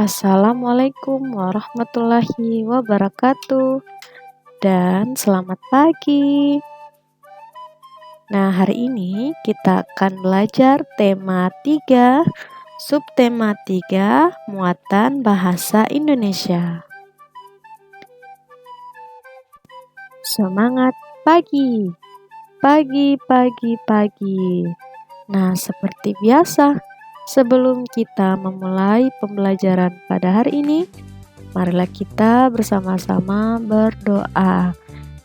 Assalamualaikum warahmatullahi wabarakatuh dan selamat pagi. Nah, hari ini kita akan belajar tema 3, subtema 3, muatan bahasa Indonesia. Semangat pagi. Pagi, pagi, pagi. Nah, seperti biasa, sebelum kita memulai pembelajaran pada hari ini, marilah kita bersama-sama berdoa.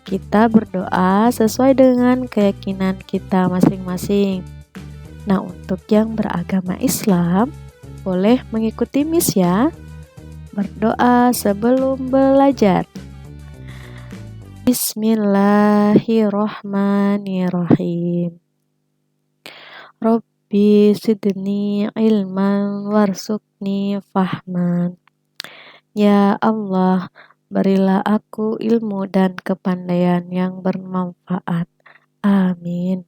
Kita berdoa sesuai dengan keyakinan kita masing-masing. Nah, untuk yang beragama Islam, boleh mengikuti Miss ya. Berdoa sebelum belajar. Bismillahirrahmanirrahim. Rabbi zidni ilman warzuqni fahman. Ya Allah, berilah aku ilmu dan kepandaian yang bermanfaat. Amin.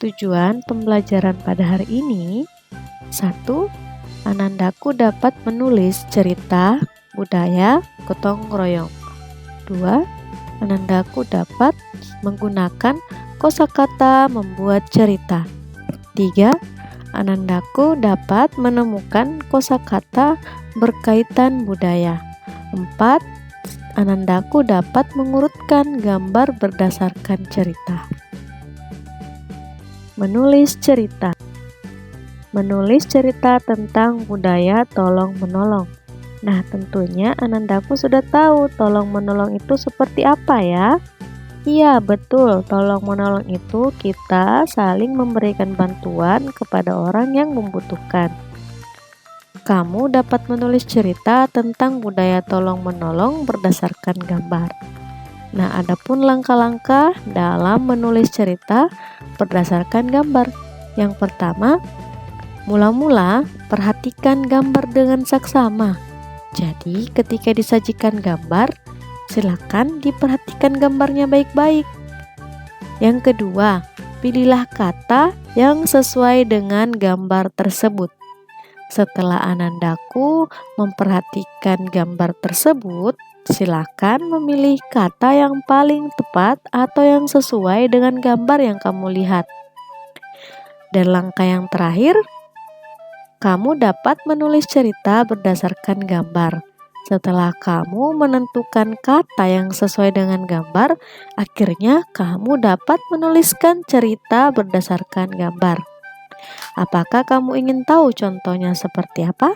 Tujuan pembelajaran pada hari ini: 1. Anandaku dapat menulis cerita budaya gotong royong. 2. Anandaku dapat menggunakan kosakata membuat cerita. 3. Anandaku dapat menemukan kosakata berkaitan budaya. 4. Anandaku dapat mengurutkan gambar berdasarkan cerita. Menulis cerita. Menulis cerita tentang budaya tolong-menolong. Nah, tentunya Anandaku sudah tahu tolong-menolong itu seperti apa ya? Iya, betul. Tolong-menolong itu kita saling memberikan bantuan kepada orang yang membutuhkan. Kamu dapat menulis cerita tentang budaya tolong-menolong berdasarkan gambar. Nah, adapun langkah-langkah dalam menulis cerita berdasarkan gambar. Yang pertama, mula-mula perhatikan gambar dengan saksama. Jadi, ketika disajikan gambar, silakan diperhatikan gambarnya baik-baik. Yang kedua, pilihlah kata yang sesuai dengan gambar tersebut. Setelah Anandaku memperhatikan gambar tersebut, silakan memilih kata yang paling tepat atau yang sesuai dengan gambar yang kamu lihat. Dan langkah yang terakhir, kamu dapat menulis cerita berdasarkan gambar. Setelah kamu menentukan kata yang sesuai dengan gambar, akhirnya kamu dapat menuliskan cerita berdasarkan gambar. Apakah kamu ingin tahu contohnya seperti apa?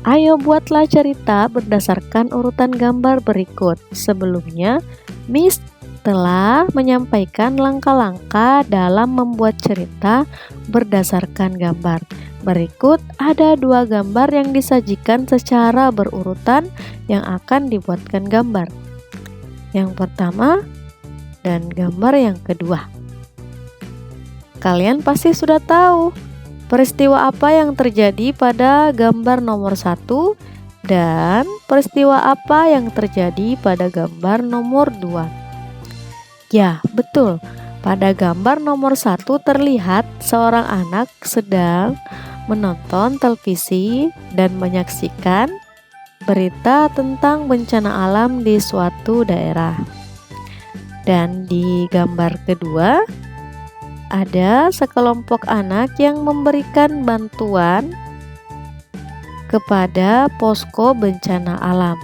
Ayo buatlah cerita berdasarkan urutan gambar berikut. Sebelumnya, Miss telah menyampaikan langkah-langkah dalam membuat cerita berdasarkan gambar. Berikut ada 2 gambar yang disajikan secara berurutan yang akan dibuatkan gambar. Yang pertama dan gambar yang kedua. Kalian pasti sudah tahu peristiwa apa yang terjadi pada gambar nomor 1 dan peristiwa apa yang terjadi pada gambar nomor 2. Ya, betul. Pada gambar nomor 1 terlihat seorang anak sedang menonton televisi dan menyaksikan berita tentang bencana alam di suatu daerah. Dan di gambar kedua, ada sekelompok anak yang memberikan bantuan kepada posko bencana alam.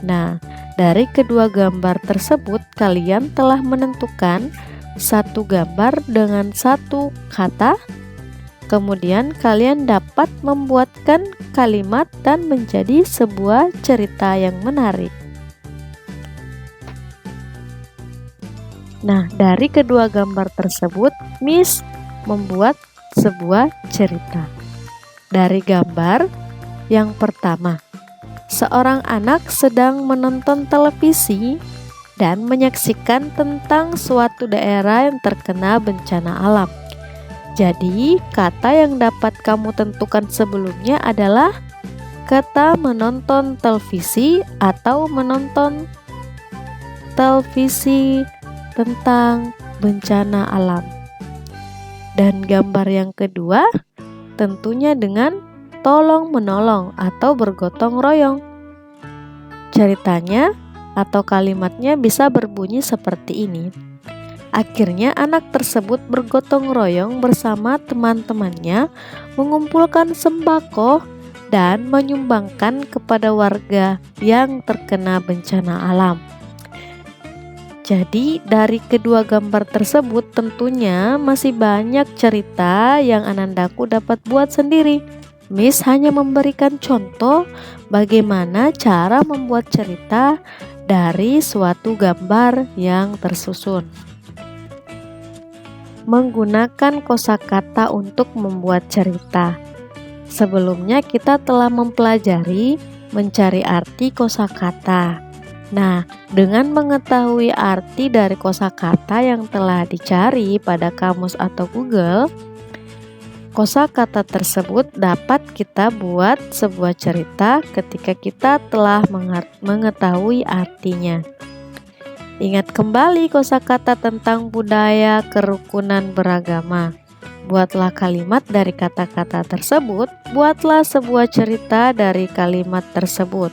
Nah, dari kedua gambar tersebut, kalian telah menentukan satu gambar dengan satu kata. Kemudian kalian dapat membuatkan kalimat dan menjadi sebuah cerita yang menarik. Nah, dari kedua gambar tersebut, Miss membuat sebuah cerita. Dari gambar yang pertama, seorang anak sedang menonton televisi dan menyaksikan tentang suatu daerah yang terkena bencana alam. Jadi, kata yang dapat kamu tentukan sebelumnya adalah kata menonton televisi atau menonton televisi tentang bencana alam. Dan gambar yang kedua tentunya dengan tolong menolong atau bergotong royong. Ceritanya atau kalimatnya bisa berbunyi seperti ini. Akhirnya anak tersebut bergotong royong bersama teman-temannya mengumpulkan sembako dan menyumbangkan kepada warga yang terkena bencana alam. Jadi dari kedua gambar tersebut tentunya masih banyak cerita yang Anandaku dapat buat sendiri. Miss hanya memberikan contoh bagaimana cara membuat cerita dari suatu gambar yang tersusun. Menggunakan kosakata untuk membuat cerita. Sebelumnya kita telah mempelajari mencari arti kosakata. Nah, dengan mengetahui arti dari kosakata yang telah dicari pada kamus atau Google, kosakata tersebut dapat kita buat sebuah cerita ketika kita telah mengetahui artinya. Ingat kembali kosakata tentang budaya kerukunan beragama. Buatlah kalimat dari kata-kata tersebut, buatlah sebuah cerita dari kalimat tersebut.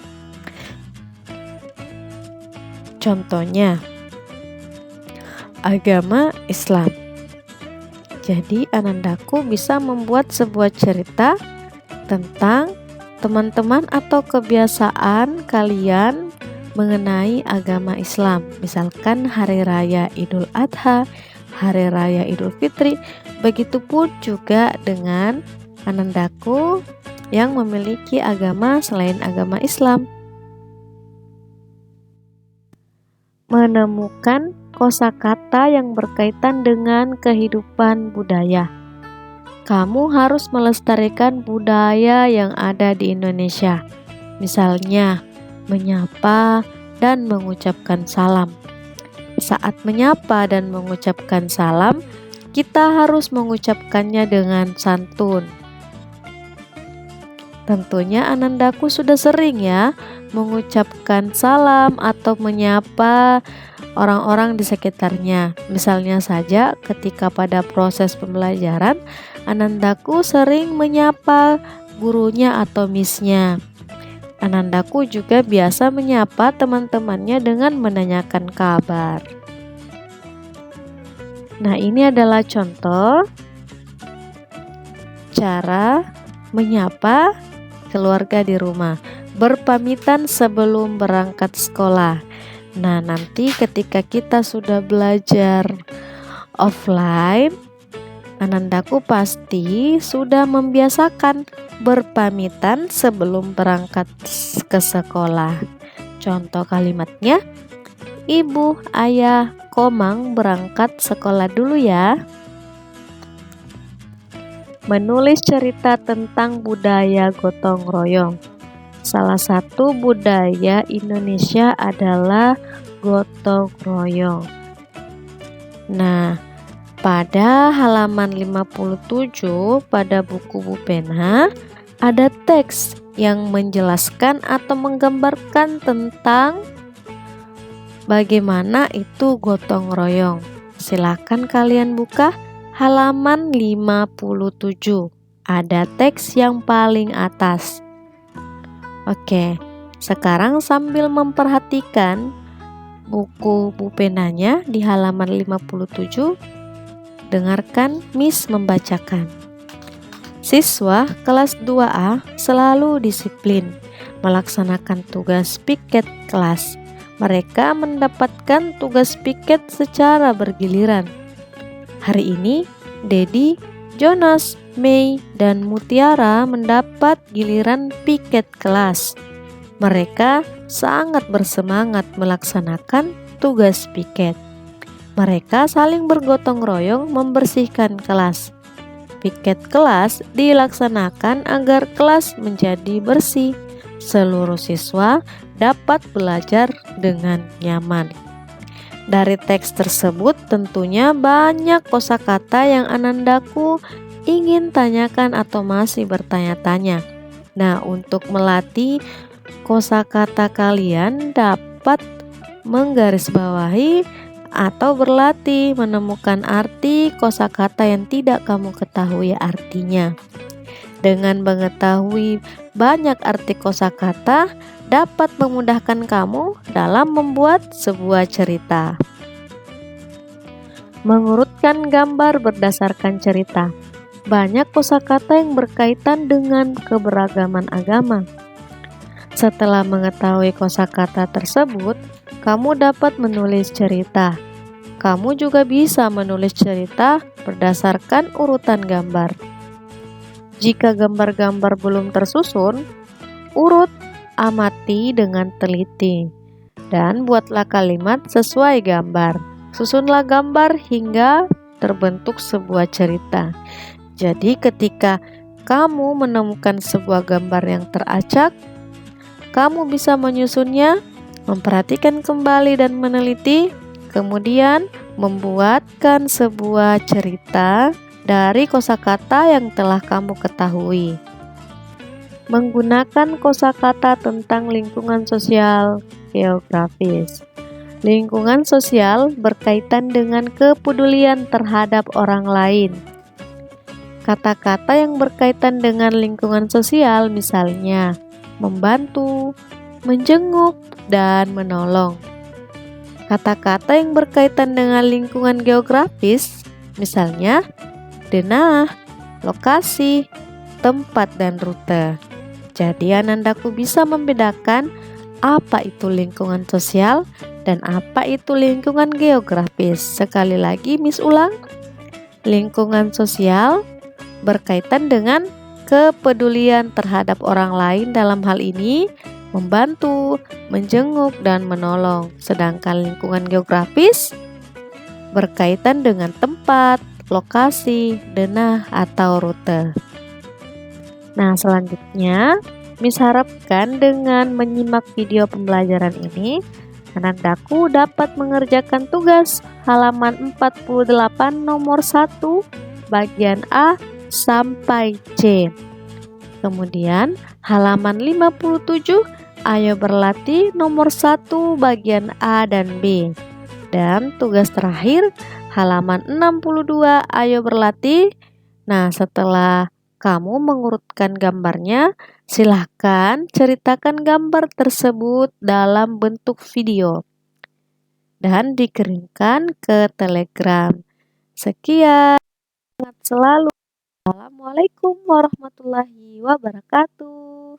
Contohnya, agama Islam. Jadi Anandaku bisa membuat sebuah cerita tentang teman-teman atau kebiasaan kalian mengenai agama Islam. Misalkan Hari Raya Idul Adha, Hari Raya Idul Fitri. Begitupun juga dengan Anandaku yang memiliki agama selain agama Islam. Menemukan kosakata yang berkaitan dengan kehidupan budaya. Kamu harus melestarikan budaya yang ada di Indonesia. Misalnya, menyapa dan mengucapkan salam. Saat menyapa dan mengucapkan salam, kita harus mengucapkannya dengan santun. Tentunya Anandaku sudah sering ya mengucapkan salam atau menyapa orang-orang di sekitarnya. Misalnya saja ketika pada proses pembelajaran, Anandaku sering menyapa gurunya atau misnya. Anandaku juga biasa menyapa teman-temannya dengan menanyakan kabar. Nah, ini adalah contoh cara menyapa keluarga di rumah. Berpamitan sebelum berangkat sekolah. Nah, nanti ketika kita sudah belajar offline, Anandaku pasti sudah membiasakan berpamitan sebelum berangkat ke sekolah. Contoh kalimatnya, Ibu, Ayah, Komang berangkat sekolah dulu ya. Menulis cerita tentang budaya gotong royong. Salah satu budaya Indonesia adalah gotong royong. Nah, pada halaman 57 pada buku Bu Pena ada teks yang menjelaskan atau menggambarkan tentang bagaimana itu gotong royong. Silakan kalian buka halaman 57. Ada teks yang paling atas. Oke, sekarang sambil memperhatikan buku Bu Penanya di halaman 57, dengarkan Miss membacakan. Siswa kelas 2A selalu disiplin melaksanakan tugas piket kelas. Mereka mendapatkan tugas piket secara bergiliran. Hari ini, Dedi, Jonas, Mei, dan Mutiara mendapat giliran piket kelas. Mereka sangat bersemangat melaksanakan tugas piket. Mereka saling bergotong royong membersihkan kelas. Piket kelas dilaksanakan agar kelas menjadi bersih. Seluruh siswa dapat belajar dengan nyaman. Dari teks tersebut tentunya banyak kosakata yang Anandaku ingin tanyakan atau masih bertanya-tanya. Nah, untuk melatih kosakata kalian dapat menggarisbawahi atau berlatih menemukan arti kosakata yang tidak kamu ketahui artinya. Dengan mengetahui banyak arti kosakata dapat memudahkan kamu dalam membuat sebuah cerita. Mengurutkan gambar berdasarkan cerita. Banyak kosakata yang berkaitan dengan keberagaman agama. Setelah mengetahui kosakata tersebut, kamu dapat menulis cerita. Kamu juga bisa menulis cerita berdasarkan urutan gambar. Jika gambar-gambar belum tersusun, urut, amati dengan teliti, dan buatlah kalimat sesuai gambar. Susunlah gambar hingga terbentuk sebuah cerita. Jadi ketika kamu menemukan sebuah gambar yang teracak, kamu bisa menyusunnya, memperhatikan kembali dan meneliti, kemudian membuatkan sebuah cerita dari kosakata yang telah kamu ketahui. Menggunakan kosakata tentang lingkungan sosial geografis. Lingkungan sosial berkaitan dengan kepedulian terhadap orang lain. Kata-kata yang berkaitan dengan lingkungan sosial misalnya membantu, menjenguk, dan menolong. Kata-kata yang berkaitan dengan lingkungan geografis misalnya denah, lokasi, tempat, dan rute. Jadi anandaku bisa membedakan apa itu lingkungan sosial dan apa itu lingkungan geografis. Sekali lagi Miss ulang, lingkungan sosial berkaitan dengan kepedulian terhadap orang lain, dalam hal ini membantu, menjenguk, dan menolong. Sedangkan lingkungan geografis berkaitan dengan tempat, lokasi, denah, atau rute. Nah, selanjutnya Miss harapkan dengan menyimak video pembelajaran ini anandaku dapat mengerjakan tugas halaman 48 nomor 1 bagian A sampai C. Kemudian halaman 57 ayo berlatih nomor 1 bagian A dan B. Dan tugas terakhir halaman 62 ayo berlatih. Nah, setelah kamu mengurutkan gambarnya, silahkan ceritakan gambar tersebut dalam bentuk video dan dikeringkan ke Telegram. Sekian, semangat selalu. Assalamualaikum warahmatullahi wabarakatuh.